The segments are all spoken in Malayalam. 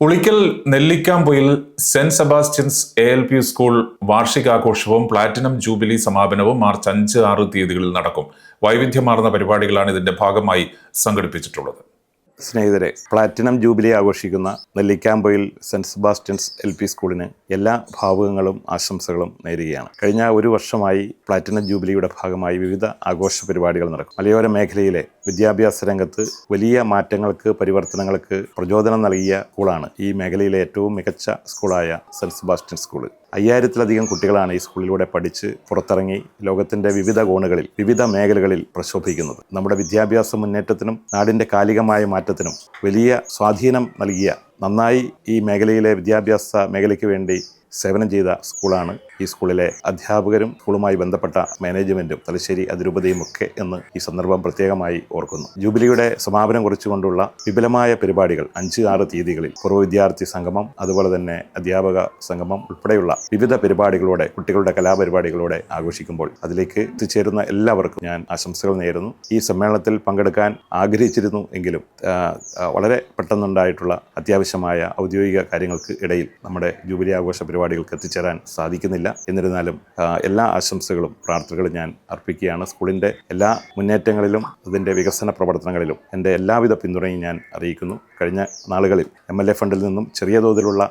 Ulikkal Nellikkampoyil saint Sebastian's ALP school വാർഷികാഘോഷവും പ്ലാറ്റിനം ജൂബിലി സമാപനവും മാർച്ച് 5-6 തീയതികളിൽ നടക്കും. വൈവിധ്യമാർന്ന പരിപാടികളാണ് ഇതിന്റെ ഭാഗമായി സംഘടിപ്പിച്ചിട്ടുള്ളത്. സ്നേഹിതരെ, പ്ലാറ്റിനം ജൂബിലി ആഘോഷിക്കുന്ന നെല്ലിക്കാംപൊയിൽ സെന്റ് സെബാസ്റ്റ്യൻസ് LP സ്കൂളിന് എല്ലാ ഭാവുകങ്ങളും ആശംസകളും നേരുകയാണ്. കഴിഞ്ഞ ഒരു വർഷമായി പ്ലാറ്റിനം ജൂബിലിയുടെ ഭാഗമായി വിവിധ ആഘോഷ പരിപാടികൾ നടക്കും. മലയോര മേഖലയിലെ വിദ്യാഭ്യാസ രംഗത്ത് വലിയ മാറ്റങ്ങൾക്ക്, പരിവർത്തനങ്ങൾക്ക് പ്രചോദനം നൽകിയ സ്കൂളാണ് ഈ മേഖലയിലെ ഏറ്റവും മികച്ച സ്കൂളായ സെന്റ് സെബാസ്റ്റ്യൻസ് സ്കൂൾ. 5000-ലധികം കുട്ടികളാണ് ഈ സ്കൂളിലൂടെ പഠിച്ച് പുറത്തിറങ്ങി ലോകത്തിൻ്റെ വിവിധ കോണുകളിൽ, വിവിധ മേഖലകളിൽ പ്രശോഭിക്കുന്നത്. നമ്മുടെ വിദ്യാഭ്യാസ മുന്നേറ്റത്തിനും നാടിൻ്റെ കാലികമായ മാറ്റത്തിനും വലിയ സ്വാധീനം നൽകിയ, നന്നായി ഈ മേഖലയിലെ വിദ്യാഭ്യാസ മേഖലയ്ക്ക് വേണ്ടി സേവനം ചെയ്ത സ്കൂളാണ് ഈ സ്കൂളിലെ അധ്യാപകരും സ്കൂളുമായി ബന്ധപ്പെട്ട മാനേജ്മെൻറ്റും തലശ്ശേരി അതിരൂപതയും ഒക്കെ എന്ന് ഈ സന്ദർഭം പ്രത്യേകമായി ഓർക്കുന്നു. ജൂബിലിയുടെ സമാപനം കുറിച്ചുകൊണ്ടുള്ള വിപുലമായ പരിപാടികൾ 5-6 തീയതികളിൽ പൂർവ്വ വിദ്യാർത്ഥി സംഗമം, അതുപോലെ തന്നെ അധ്യാപക സംഗമം ഉൾപ്പെടെയുള്ള വിവിധ പരിപാടികളോടെ, കുട്ടികളുടെ കലാപരിപാടികളോടെ ആഘോഷിക്കുമ്പോൾ അതിലേക്ക് എത്തിച്ചേരുന്ന എല്ലാവർക്കും ഞാൻ ആശംസകൾ നേരുന്നു. ഈ സമ്മേളനത്തിൽ പങ്കെടുക്കാൻ ആഗ്രഹിച്ചിരുന്നു എങ്കിലും വളരെ പെട്ടെന്നുണ്ടായിട്ടുള്ള അത്യാവശ്യമായ ഔദ്യോഗിക കാര്യങ്ങൾക്ക് ഇടയിൽ നമ്മുടെ ജൂബിലി ആഘോഷ പരിപാടികൾക്ക് എത്തിച്ചേരാൻ സാധിക്കുന്നില്ല. എന്നിരുന്നാലും എല്ലാ ആശംസകളും പ്രാർത്ഥനകളും ഞാൻ അർപ്പിക്കുകയാണ്. സ്കൂളിൻ്റെ എല്ലാ മുന്നേറ്റങ്ങളിലും അതിൻ്റെ വികസന പ്രവർത്തനങ്ങളിലും എൻ്റെ എല്ലാവിധ പിന്തുണയും ഞാൻ അറിയിക്കുന്നു. കഴിഞ്ഞ നാളുകളിൽ MLA ഫണ്ടിൽ നിന്നും ചെറിയ തോതിലുള്ള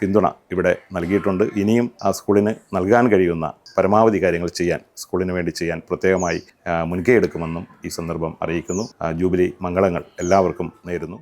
പിന്തുണ ഇവിടെ നൽകിയിട്ടുണ്ട്. ഇനിയും ആ സ്കൂളിന് നൽകാൻ കഴിയുന്ന പരമാവധി കാര്യങ്ങൾ ചെയ്യാൻ, സ്കൂളിന് വേണ്ടി ചെയ്യാൻ പ്രത്യേകമായി മുൻകൈ എടുക്കുമെന്നും ഈ സന്ദർഭം അറിയിക്കുന്നു. ജൂബിലി മംഗളങ്ങൾ എല്ലാവർക്കും നേരുന്നു.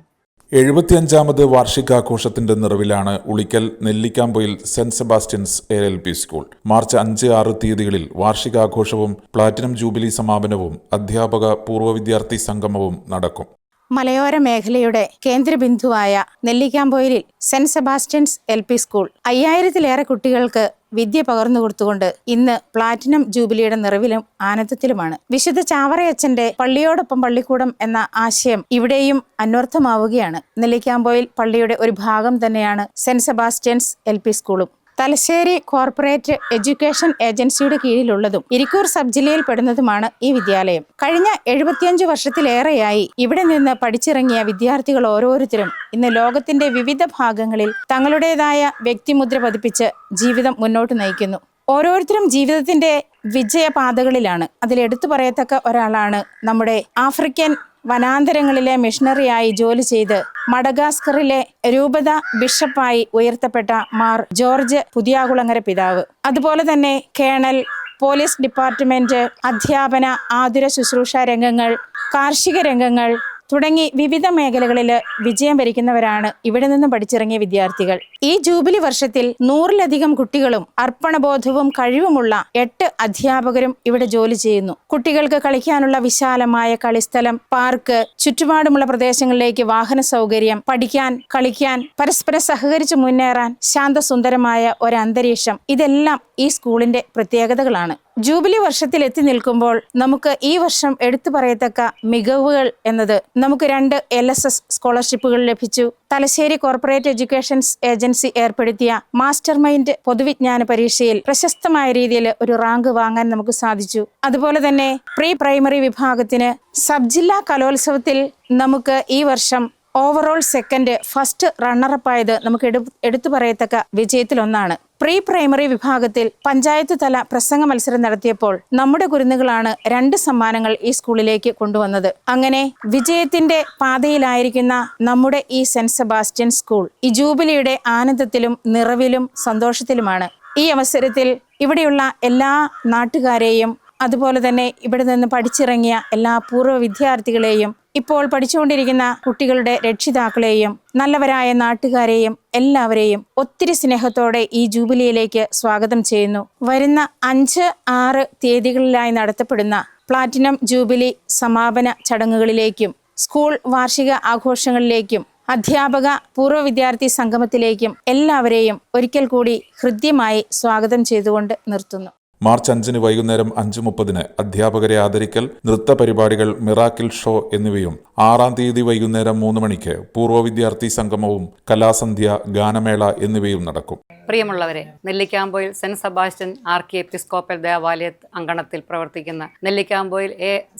75ാമത് വാർഷികാഘോഷത്തിന്റെ നിറവിലാണ് Ulikkal Nellikkampoyil saint Sebastian's ALP school. March 5-6 തീയതികളിൽ വാർഷികാഘോഷവും പ്ലാറ്റിനം ജൂബിലി സമാപനവും അധ്യാപക പൂർവ്വ വിദ്യാർത്ഥി സംഗമവും നടക്കും. മലയോര മേഖലയുടെ കേന്ദ്രബിന്ദുവായ നെല്ലിക്കാംപൊയിലിൽ സെന്റ് സെബാസ്റ്റ്യൻസ് LP സ്കൂൾ 5000-ലേറെ കുട്ടികൾക്ക് വിദ്യ പകർന്നു കൊടുത്തുകൊണ്ട് ഇന്ന് പ്ലാറ്റിനം ജൂബിലിയുടെ നിറവിലും ആനന്ദത്തിലുമാണ്. വിശുദ്ധ ചാവറയച്ചന്റെ പള്ളിയോടൊപ്പം പള്ളിക്കൂടം എന്ന ആശയം ഇവിടെയും അന്വർത്ഥമാവുകയാണ്. നെല്ലിക്കാംപൊയിൽ പള്ളിയുടെ ഒരു ഭാഗം തന്നെയാണ് സെന്റ് സെബാസ്റ്റ്യൻസ് LP സ്കൂളും. തലശ്ശേരി കോർപ്പറേറ്റ് എഡ്യൂക്കേഷൻ ഏജൻസിയുടെ കീഴിലുള്ളതും ഇരിക്കൂർ സബ് ജില്ലയിൽ പെടുന്നതുമാണ് ഈ വിദ്യാലയം. കഴിഞ്ഞ 75 വർഷത്തിലേറെയായി ഇവിടെ നിന്ന് പഠിച്ചിറങ്ങിയ വിദ്യാർത്ഥികൾ ഓരോരുത്തരും ഇന്ന് ലോകത്തിന്റെ വിവിധ ഭാഗങ്ങളിൽ തങ്ങളുടേതായ വ്യക്തിമുദ്ര പതിപ്പിച്ച് ജീവിതം മുന്നോട്ട് നയിക്കുന്നു. ഓരോരുത്തരും ജീവിതത്തിന്റെ വിജയപാതകളിലാണ്. അതിലെടുത്തു പറയത്തക്ക ഒരാളാണ് നമ്മുടെ ആഫ്രിക്കൻ വനാന്തരങ്ങളിലെ മിഷണറിയായി ജോലി ചെയ്ത് മഡഗാസ്കറിലെ രൂപത ബിഷപ്പായി ഉയർത്തപ്പെട്ട മാർ ജോർജ് പുതിയാകുളങ്ങര പിതാവ്, അതുപോലെ തന്നെ കേണൽ, പോലീസ് ഡിപ്പാർട്ട്മെന്റ്, അധ്യാപന, ആതുര ശുശ്രൂഷ രംഗങ്ങൾ, കാർഷിക രംഗങ്ങൾ തുടങ്ങി വിവിധ മേഖലകളിൽ വിജയം വരിക്കുന്നവരാണ് ഇവിടെ നിന്നും പഠിച്ചിറങ്ങിയ വിദ്യാർത്ഥികൾ. ഈ ജൂബിലി വർഷത്തിൽ 100-ലധികം കുട്ടികളും അർപ്പണബോധവും കഴിവുമുള്ള 8 അധ്യാപകരും ഇവിടെ ജോലി ചെയ്യുന്നു. കുട്ടികൾക്ക് കളിക്കാനുള്ള വിശാലമായ കളിസ്ഥലം, പാർക്ക്, ചുറ്റുപാടുമുള്ള പ്രദേശങ്ങളിലേക്ക് വാഹന സൗകര്യം, പഠിക്കാൻ, കളിക്കാൻ, പരസ്പരം സഹകരിച്ച് മുന്നേറാൻ ശാന്തസുന്ദരമായ ഒരു അന്തരീക്ഷം, ഇതെല്ലാം ഈ സ്കൂളിന്റെ പ്രത്യേകതകളാണ്. ജൂബിലി വർഷത്തിൽ എത്തി നിൽക്കുമ്പോൾ നമുക്ക് ഈ വർഷം എടുത്തു പറയത്തക്ക മികവുകൾ എന്നത് നമുക്ക് 2 LSS സ്കോളർഷിപ്പുകൾ ലഭിച്ചു. തലശ്ശേരി കോർപ്പറേറ്റ് എഡ്യൂക്കേഷൻ ഏജൻസി ഏർപ്പെടുത്തിയ മാസ്റ്റർ മൈൻഡ് പൊതുവിജ്ഞാന പരീക്ഷയിൽ പ്രശസ്തമായ രീതിയിൽ ഒരു റാങ്ക് വാങ്ങാൻ നമുക്ക് സാധിച്ചു. അതുപോലെ തന്നെ പ്രീ പ്രൈമറി വിഭാഗത്തിന് സബ് ജില്ലാ കലോത്സവത്തിൽ നമുക്ക് ഈ വർഷം ഓവറോൾ സെക്കൻഡ്, ഫസ്റ്റ് റണ്ണറപ്പായത് നമുക്ക് എടുത്തു പറയത്തക്ക വിജയത്തിലൊന്നാണ്. പ്രീ പ്രൈമറി വിഭാഗത്തിൽ പഞ്ചായത്ത് തല പ്രസംഗ മത്സരം നടത്തിയപ്പോൾ നമ്മുടെ കുരുന്നുകളാണ് 2 സമ്മാനങ്ങൾ ഈ സ്കൂളിലേക്ക് കൊണ്ടുവന്നത്. അങ്ങനെ വിജയത്തിന്റെ പാതയിലായിരിക്കുന്ന നമ്മുടെ ഈ സെന്റ് സെബാസ്റ്റ്യൻ സ്കൂൾ ഈ ജൂബിലിയുടെ ആനന്ദത്തിലും നിറവിലും സന്തോഷത്തിലുമാണ്. ഈ അവസരത്തിൽ ഇവിടെയുള്ള എല്ലാ നാട്ടുകാരെയും, അതുപോലെ തന്നെ ഇവിടെ നിന്ന് പഠിച്ചിറങ്ങിയ എല്ലാ പൂർവ്വ വിദ്യാർത്ഥികളെയും, ഇപ്പോൾ പഠിച്ചുകൊണ്ടിരിക്കുന്ന കുട്ടികളുടെ രക്ഷിതാക്കളെയും, നല്ലവരായ നാട്ടുകാരെയും എല്ലാവരെയും ഒത്തിരി സ്നേഹത്തോടെ ഈ ജൂബിലിയിലേക്ക് സ്വാഗതം ചെയ്യുന്നു. വരുന്ന 5-6 തീയതികളിലായി നടത്തപ്പെടുന്ന പ്ലാറ്റിനം ജൂബിലി സമാപന ചടങ്ങുകളിലേക്കും സ്കൂൾ വാർഷിക ആഘോഷങ്ങളിലേക്കും അധ്യാപക പൂർവ്വ വിദ്യാർത്ഥി സംഗമത്തിലേക്കും എല്ലാവരെയും ഒരിക്കൽ കൂടി ഹൃദ്യമായി സ്വാഗതം ചെയ്തുകൊണ്ട് നിർത്തുന്നു. മാർച്ച് 5 വൈകുന്നേരം 5:30 അധ്യാപകരെ ആദരിക്കൽ, നൃത്ത പരിപാടികൾ, മിറാക്കിൾ ഷോ എന്നിവയും 6-ാം തീയതി വൈകുന്നേരം 3 മണിക്ക് പൂർവ്വ വിദ്യാർത്ഥി സംഗമവും കലാസന്ധ്യ, ഗാനമേള എന്നിവയും നടക്കും. പ്രിയമുള്ളവരെ, നെല്ലിക്കാമ്പൊയിൽ സെന്റ് സെബാസ്റ്റ്യൻ ആർക്കി എപ്പിസ്കോപ്പൽ ദേവാലയ അങ്കണത്തിൽ പ്രവർത്തിക്കുന്ന നെല്ലിക്കാമ്പൊയിൽ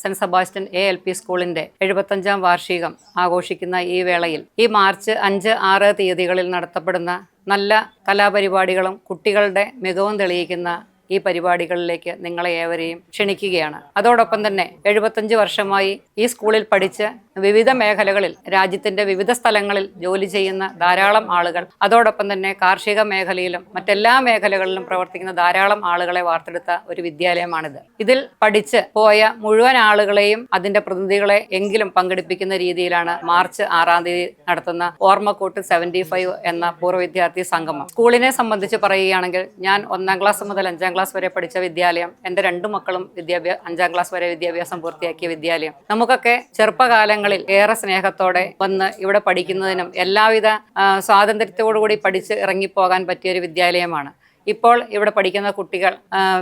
സെന്റ് സെബാസ്റ്റ്യൻ LP സ്കൂളിന്റെ 75ാം വാർഷികം ആഘോഷിക്കുന്ന ഈ വേളയിൽ ഈ മാർച്ച് 5, 6 തീയതികളിൽ നടത്തപ്പെടുന്ന നല്ല കലാപരിപാടികളും കുട്ടികളുടെ മികവും തെളിയിക്കുന്ന ഈ പരിപാടികളിലേക്ക് നിങ്ങളെ ഏവരെയും ക്ഷണിക്കുകയാണ്. അതോടൊപ്പം തന്നെ 75 വർഷമായി ഈ സ്കൂളിൽ പഠിച്ച് വിവിധ മേഖലകളിൽ രാജ്യത്തിന്റെ വിവിധ സ്ഥലങ്ങളിൽ ജോലി ചെയ്യുന്ന ധാരാളം ആളുകൾ, അതോടൊപ്പം തന്നെ കാർഷിക മേഖലയിലും മറ്റെല്ലാ മേഖലകളിലും പ്രവർത്തിക്കുന്ന ധാരാളം ആളുകളെ വാർത്തെടുത്ത ഒരു വിദ്യാലയമാണിത്. ഇതിൽ പഠിച്ച് പോയ മുഴുവൻ ആളുകളെയും അതിന്റെ പ്രതിനിധികളെ എങ്കിലും പങ്കെടുപ്പിക്കുന്ന രീതിയിലാണ് മാർച്ച് 6-ാം തീയതി നടത്തുന്ന ഓർമ്മക്കൂട്ട് 75 എന്ന പൂർവ്വ വിദ്യാർത്ഥി സംഗമം. സ്കൂളിനെ സംബന്ധിച്ച് പറയുകയാണെങ്കിൽ ഞാൻ 1ാം ക്ലാസ് മുതൽ 5ാം ക്ലാസ് വരെ പഠിച്ച വിദ്യാലയം, എൻ്റെ 2 മക്കളും 5ാം ക്ലാസ് വരെ വിദ്യാഭ്യാസം പൂർത്തിയാക്കിയ വിദ്യാലയം. നമുക്കൊക്കെ ചെറുപ്പകാലങ്ങളിൽ ഏറെ സ്നേഹത്തോടെ വന്ന് ഇവിടെ പഠിക്കുന്നതിനും എല്ലാവിധ സ്വാതന്ത്ര്യത്തോടുകൂടി പഠിച്ച് ഇറങ്ങിപ്പോകാൻ പറ്റിയൊരു വിദ്യാലയമാണ്. ഇപ്പോൾ ഇവിടെ പഠിക്കുന്ന കുട്ടികൾ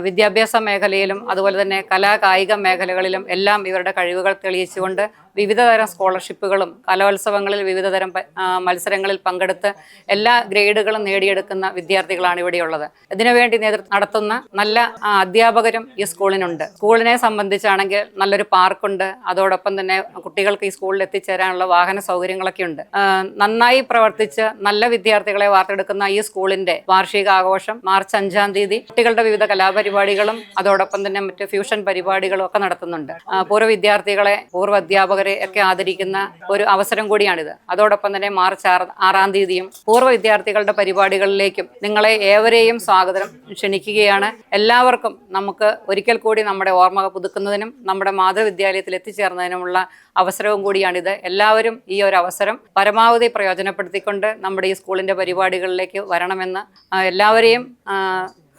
വിദ്യാഭ്യാസ മേഖലയിലും അതുപോലെ തന്നെ കലാകായിക മേഖലകളിലും എല്ലാം ഇവരുടെ കഴിവുകൾ തെളിയിച്ചുകൊണ്ട് വിവിധതരം സ്കോളർഷിപ്പുകളും കലോത്സവങ്ങളിൽ വിവിധതരം മത്സരങ്ങളിൽ പങ്കെടുത്ത് എല്ലാ ഗ്രേഡുകളും നേടിയെടുക്കുന്ന വിദ്യാർത്ഥികളാണ് ഇവിടെയുള്ളത്. ഇതിനുവേണ്ടി നേതൃത്വം നടത്തുന്ന നല്ല അധ്യാപകരും ഈ സ്കൂളിനുണ്ട്. സ്കൂളിനെ സംബന്ധിച്ചാണെങ്കിൽ നല്ലൊരു പാർക്കുണ്ട്. അതോടൊപ്പം തന്നെ കുട്ടികൾക്ക് ഈ സ്കൂളിൽ എത്തിച്ചേരാനുള്ള വാഹന സൗകര്യങ്ങളൊക്കെ ഉണ്ട്. നന്നായി പ്രവർത്തിച്ച് നല്ല വിദ്യാർത്ഥികളെ വാർത്തെടുക്കുന്ന ഈ സ്കൂളിന്റെ വാർഷികാഘോഷം മാർച്ച് 5-ാം തീയതി കുട്ടികളുടെ വിവിധ കലാപരിപാടികളും അതോടൊപ്പം തന്നെ മറ്റ് ഫ്യൂഷൻ പരിപാടികളും ഒക്കെ നടത്തുന്നുണ്ട്. പൂർവ്വ വിദ്യാർത്ഥികളെ, പൂർവ്വ അധ്യാപകരെ ഒക്കെ ആദരിക്കുന്ന ഒരു അവസരം കൂടിയാണിത്. അതോടൊപ്പം തന്നെ മാർച്ച് 6-ാം തീയതിയും പൂർവ്വ വിദ്യാർത്ഥികളുടെ പരിപാടികളിലേക്കും നിങ്ങളെ ഏവരെയും സ്വാഗതം ക്ഷണിക്കുകയാണ്. എല്ലാവർക്കും നമുക്ക് ഒരിക്കൽ കൂടി നമ്മുടെ ഓർമ്മ പുതുക്കുന്നതിനും നമ്മുടെ മാതൃവിദ്യാലയത്തിൽ എത്തിച്ചേർന്നതിനുമുള്ള അവസരവും കൂടിയാണിത്. എല്ലാവരും ഈ ഒരു അവസരം പരമാവധി പ്രയോജനപ്പെടുത്തിക്കൊണ്ട് നമ്മുടെ ഈ സ്കൂളിന്റെ പരിപാടികളിലേക്ക് വരണമെന്ന് എല്ലാവരെയും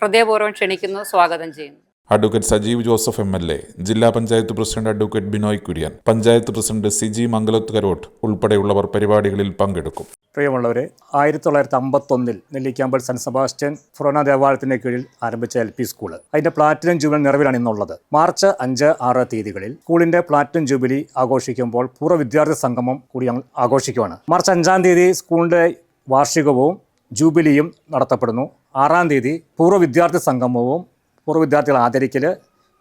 ഹൃദയപൂർവ്വം ക്ഷണിക്കുന്നു, സ്വാഗതം ചെയ്യുന്നു. അഡ്വക്കേറ്റ് സജീവ് ജോസഫ് MLA, ജില്ലാ panchayat president advocate Binoy Kurian, panchayat president CG മംഗലത്തുകരോട്ട് ഉൾപ്പെടെയുള്ളവർ പരിപാടികളിൽ പങ്കെടുക്കും. പ്രിയമുള്ളവരെ, 1951 നെല്ലിക്കാമ്പൊയിൽ സെന്റ് സെബാസ്റ്റ്യൻ ഫൊറോന ദേവാലയത്തിന്റെ കീഴിൽ ആരംഭിച്ച LP സ്കൂള് അതിന്റെ പ്ലാറ്റിനം ജൂബിലി നിറവിലാണ് ഇന്നുള്ളത്. മാർച്ച് 5, 6 തീയതികളിൽ സ്കൂളിന്റെ പ്ലാറ്റിനം ജൂബിലി ആഘോഷിക്കുമ്പോൾ പൂർവ്വ വിദ്യാർത്ഥി സംഗമം കൂടി ആഘോഷിക്കുകയാണ്. മാർച്ച് 5-ാം തീയതി സ്കൂളിന്റെ വാർഷികവും ജൂബിലിയും നടത്തപ്പെടുന്നു. 6-ാം തീയതി പൂർവ്വ വിദ്യാർത്ഥി സംഗമവും പൂർവ്വ വിദ്യാർത്ഥികളെ ആദരിക്കൽ,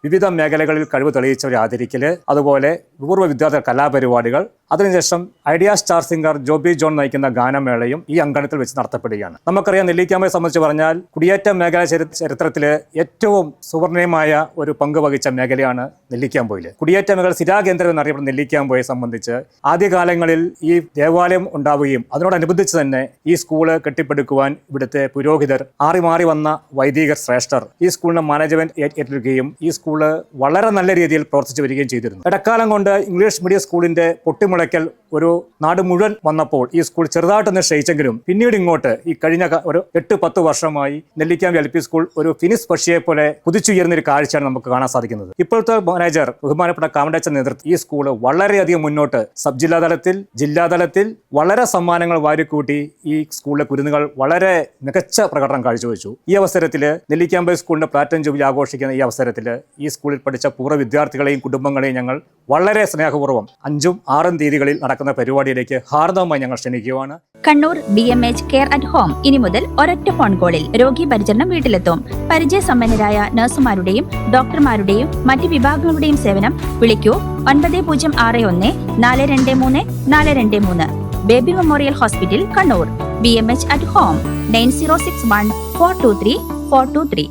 വിവിധ മേഖലകളിൽ കഴിവ് തെളിയിച്ചവരെ ആദരിക്കൽ, അതുപോലെ പൂർവ്വ വിദ്യാർത്ഥി കലാപരിപാടികൾ, അതിനുശേഷം idea star singer Joby John നയിക്കുന്ന ഗാനമേളയും ഈ അങ്കണത്തിൽ വെച്ച് നടത്തപ്പെടുകയാണ്. നമുക്കറിയാം, നെല്ലിക്കാമ്പയെ സംബന്ധിച്ച് പറഞ്ഞാൽ കുടിയേറ്റ മേഖല ചരിത്രത്തിലെ ഏറ്റവും സുവർണീയമായ ഒരു പങ്ക് വഹിച്ച മേഖലയാണ് നെല്ലിക്കാമ്പൊയിൽ. കുടിയേറ്റ മേഖല സ്ഥിരാകേന്ദ്രം എന്നറിയപ്പെടുന്ന നെല്ലിക്കാമ്പൊയെ സംബന്ധിച്ച് ആദ്യകാലങ്ങളിൽ ഈ ദേവാലയം ഉണ്ടാവുകയും അതിനോടനുബന്ധിച്ച് തന്നെ ഈ സ്കൂള് കെട്ടിപ്പടുക്കുവാൻ ഇവിടുത്തെ പുരോഹിതർ, മാറി വന്ന വൈദികർ ശ്രേഷ്ഠർ ഈ സ്കൂളിന്റെ മാനേജ്മെന്റ് ഏറ്റെടുക്കുകയും ഈ സ്കൂള് വളരെ നല്ല രീതിയിൽ പ്രവർത്തിച്ചു വരികയും ചെയ്തിരുന്നു. ഇടക്കാലം കൊണ്ട് ഇംഗ്ലീഷ് മീഡിയം സ്കൂളിന്റെ പൊട്ടിമുളയ്ക്കൽ ഒരു നാട് മുഴുവൻ വന്നപ്പോൾ ഈ സ്കൂൾ ചെറുതായിട്ടൊന്ന് ക്ഷയിച്ചെങ്കിലും പിന്നീട് ഇങ്ങോട്ട് ഈ കഴിഞ്ഞ ഒരു 8-10 വർഷമായി നെല്ലിക്കാമ്പ് LP സ്കൂൾ ഒരു ഫിനിഷ് പക്ഷിയെ പോലെ കുതിച്ചുയർന്ന ഒരു കാഴ്ചയാണ് നമുക്ക് കാണാൻ സാധിക്കുന്നത്. ഇപ്പോഴത്തെ മാനേജർ ബഹുമാനപ്പെട്ട കാമഡച്ച നേതൃത്വം ഈ സ്കൂൾ വളരെയധികം മുന്നോട്ട് സബ് ജില്ലാതലത്തിൽ, ജില്ലാതലത്തിൽ വളരെ സമ്മാനങ്ങൾ വാരിക്കൂട്ടി ഈ സ്കൂളിലെ കുരുന്നുകൾ വളരെ മികച്ച പ്രകടനം കാഴ്ചവെച്ചു. ഈ അവസരത്തിൽ നെല്ലിക്കാമ്പ് സ്കൂളിന്റെ പ്ലാറ്റിനം ജൂബിലി ആഘോഷിക്കുന്ന ഈ അവസരത്തിൽ ഈ സ്കൂളിൽ പഠിച്ച പൂർവ്വ വിദ്യാർത്ഥികളെയും കുടുംബങ്ങളെയും ഞങ്ങൾ വളരെ സ്നേഹപൂർവ്വം 5ഉം 6ഉം തീയതികളിൽ നടക്കുന്ന പരിപാടിയിലേക്ക് ഹാർദവമായി ഞങ്ങൾ ക്ഷണിക്കുകയാണ്. Kannur BMH care at home ഇനി മുതൽ ഒരൊറ്റ ഫോൺ കോളിൽ രോഗി പരിചരണം വീട്ടിലെത്തും. പരിചയസമ്പന്നരായ നഴ്സുമാരുടെയും ഡോക്ടർമാരുടെയും മറ്റ് വിഭാഗങ്ങളുടെയും സേവനം വിളിക്കൂ 9061 423 423. Baby memorial hospital, Kannur. BMH at home 9061 423 423.